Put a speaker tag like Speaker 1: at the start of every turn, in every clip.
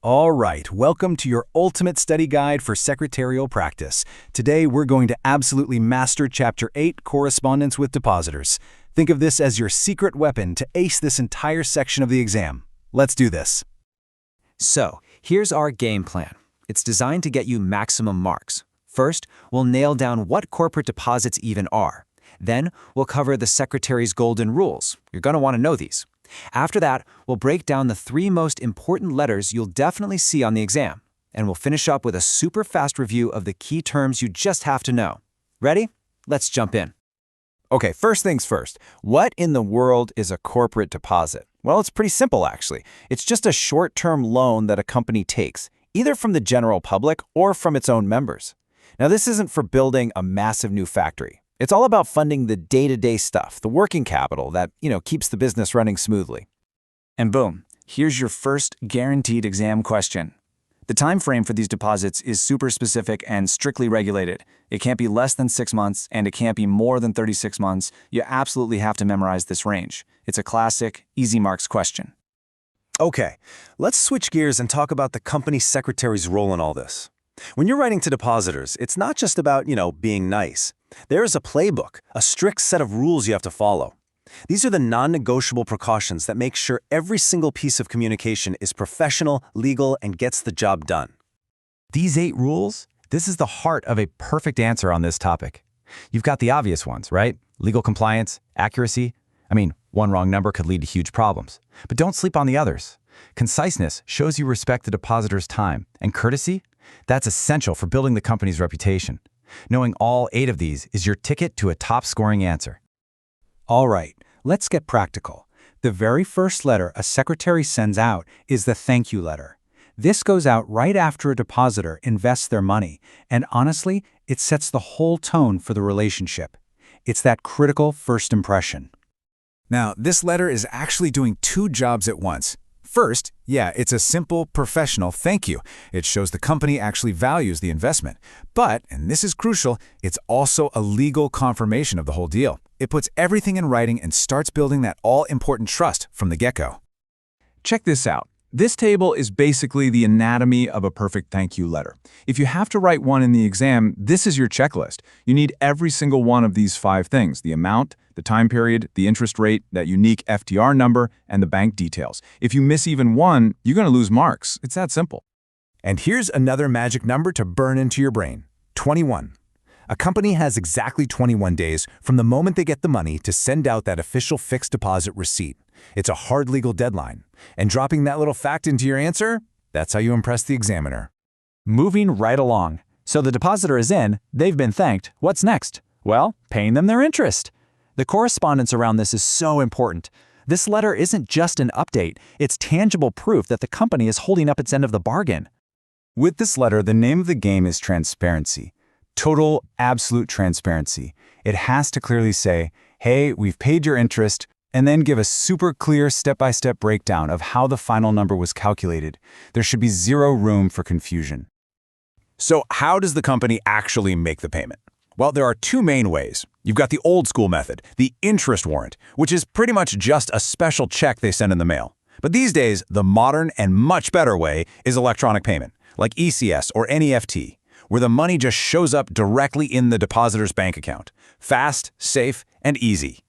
Speaker 1: All right, welcome to your ultimate study guide for secretarial practice. Today, we're going to absolutely master Chapter 8, Correspondence with Depositors. Think of this as your secret weapon to ace this entire section of the exam. Let's do this.
Speaker 2: So, here's our game plan. It's designed to get you maximum marks. First, we'll nail down what corporate deposits even are. Then, we'll cover the Secretary's golden rules. You're going to want to know these. After that, we'll break down the 3 most important letters you'll definitely see on the exam. And we'll finish up with a super fast review of the key terms you just have to know. Ready? Let's jump in.
Speaker 3: Okay, first things first. What in the world is a corporate deposit? Well, it's pretty simple, actually. It's just a short-term loan that a company takes, either from the general public or from its own members. Now, this isn't for building a massive new factory. It's all about funding the day-to-day stuff, the working capital that, keeps the business running smoothly.
Speaker 4: And boom, here's your first guaranteed exam question. The time frame for these deposits is super specific and strictly regulated. It can't be less than 6 months, and it can't be more than 36 months. You absolutely have to memorize this range. It's a classic, easy marks question.
Speaker 1: Okay, let's switch gears and talk about the company secretary's role in all this. When you're writing to depositors, it's not just about, being nice. There is a playbook, a strict set of rules you have to follow. These are the non-negotiable precautions that make sure every single piece of communication is professional, legal, and gets the job done.
Speaker 3: These 8 rules, this is the heart of a perfect answer on this topic. You've got the obvious ones, right? Legal compliance, accuracy. One wrong number could lead to huge problems. But don't sleep on the others. Conciseness shows you respect the depositor's time, and courtesy, that's essential for building the company's reputation. Knowing all 8 of these is your ticket to a top-scoring answer.
Speaker 5: All right, let's get practical. The very first letter a secretary sends out is the thank you letter. This goes out right after a depositor invests their money, and honestly, it sets the whole tone for the relationship. It's that critical first impression.
Speaker 1: Now, this letter is actually doing 2 jobs at once. First, it's a simple, professional thank you. It shows the company actually values the investment. But, and this is crucial, it's also a legal confirmation of the whole deal. It puts everything in writing and starts building that all-important trust from the get-go.
Speaker 6: Check this out. This table is basically the anatomy of a perfect thank you letter. If you have to write one in the exam, this is your checklist. You need every single one of these 5 things: the amount, the time period, the interest rate, that unique FTR number, and the bank details. If you miss even one, you're going to lose marks. It's that simple.
Speaker 1: And here's another magic number to burn into your brain: 21. A company has exactly 21 days from the moment they get the money to send out that official fixed deposit receipt. It's a hard legal deadline. And dropping that little fact into your answer, that's how you impress the examiner.
Speaker 4: Moving right along. So the depositor is in, they've been thanked. What's next? Well, paying them their interest. The correspondence around this is so important. This letter isn't just an update, it's tangible proof that the company is holding up its end of the bargain.
Speaker 5: With this letter, the name of the game is transparency. Total, absolute transparency. It has to clearly say, hey, we've paid your interest, and then give a super clear step-by-step breakdown of how the final number was calculated. There should be 0 room for confusion.
Speaker 1: So how does the company actually make the payment? Well, there are 2 main ways. You've got the old school method, the interest warrant, which is pretty much just a special check they send in the mail. But these days, the modern and much better way is electronic payment, like ECS or NEFT, where the money just shows up directly in the depositor's bank account. Fast, safe, and easy.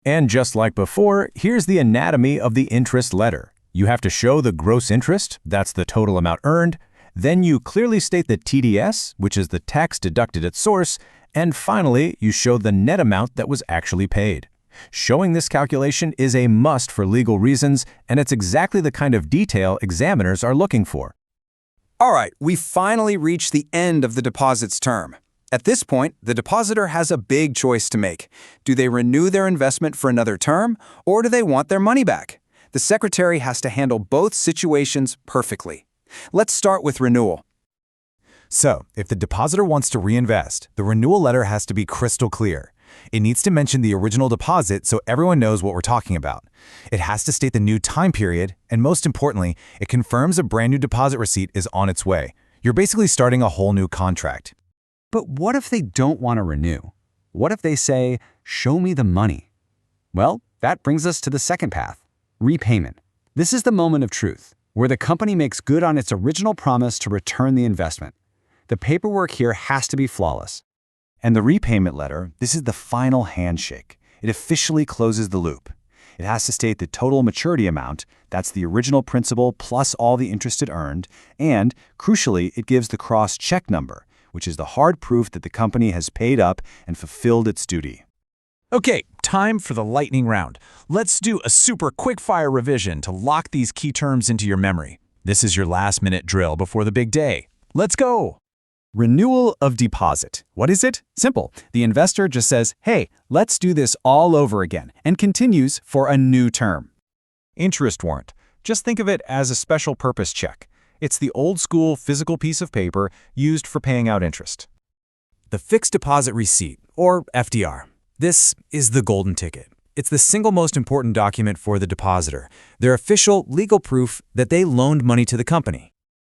Speaker 3: And just like before, here's the anatomy of the interest letter. You have to show the gross interest, that's the total amount earned. Then you clearly state the TDS, which is the tax deducted at source. And finally, you show the net amount that was actually paid. Showing this calculation is a must for legal reasons, and it's exactly the kind of detail examiners are looking for.
Speaker 5: All right, we finally reached the end of the deposits term. At this point, the depositor has a big choice to make. Do they renew their investment for another term, or do they want their money back? The secretary has to handle both situations perfectly. Let's start with renewal.
Speaker 1: So, if the depositor wants to reinvest, the renewal letter has to be crystal clear. It needs to mention the original deposit so everyone knows what we're talking about. It has to state the new time period, and most importantly, it confirms a brand new deposit receipt is on its way. You're basically starting a whole new contract.
Speaker 5: But what if they don't want to renew? What if they say, show me the money? Well, that brings us to the second path, repayment. This is the moment of truth. where the company makes good on its original promise to return the investment. The paperwork here has to be flawless.
Speaker 3: And the repayment letter, this is the final handshake. It officially closes the loop. It has to state the total maturity amount, that's the original principal plus all the interest it earned, and, crucially, it gives the cross-check number, which is the hard proof that the company has paid up and fulfilled its duty.
Speaker 1: Okay, time for the lightning round. Let's do a super quick-fire revision to lock these key terms into your memory. This is your last-minute drill before the big day. Let's go!
Speaker 5: Renewal of deposit. What is it? Simple. The investor just says, hey, let's do this all over again, and continues for a new term.
Speaker 3: Interest warrant. Just think of it as a special purpose check. It's the old-school physical piece of paper used for paying out interest.
Speaker 2: The fixed deposit receipt, or FDR. This is the golden ticket. It's the single most important document for the depositor, their official legal proof that they loaned money to the company.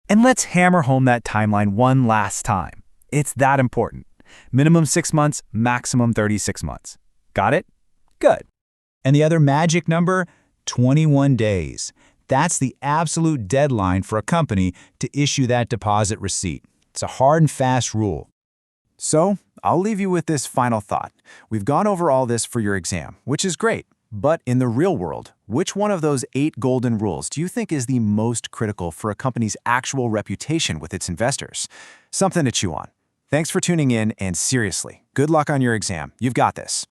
Speaker 5: And let's hammer home that timeline one last time. It's that important. Minimum 6 months, maximum 36 months. Got it? Good.
Speaker 1: And the other magic number? 21 days. That's the absolute deadline for a company to issue that deposit receipt. It's a hard and fast rule.
Speaker 5: So, I'll leave you with this final thought. We've gone over all this for your exam, which is great. But in the real world, which one of those 8 golden rules do you think is the most critical for a company's actual reputation with its investors? Something to chew on. Thanks for tuning in, and seriously, good luck on your exam. You've got this.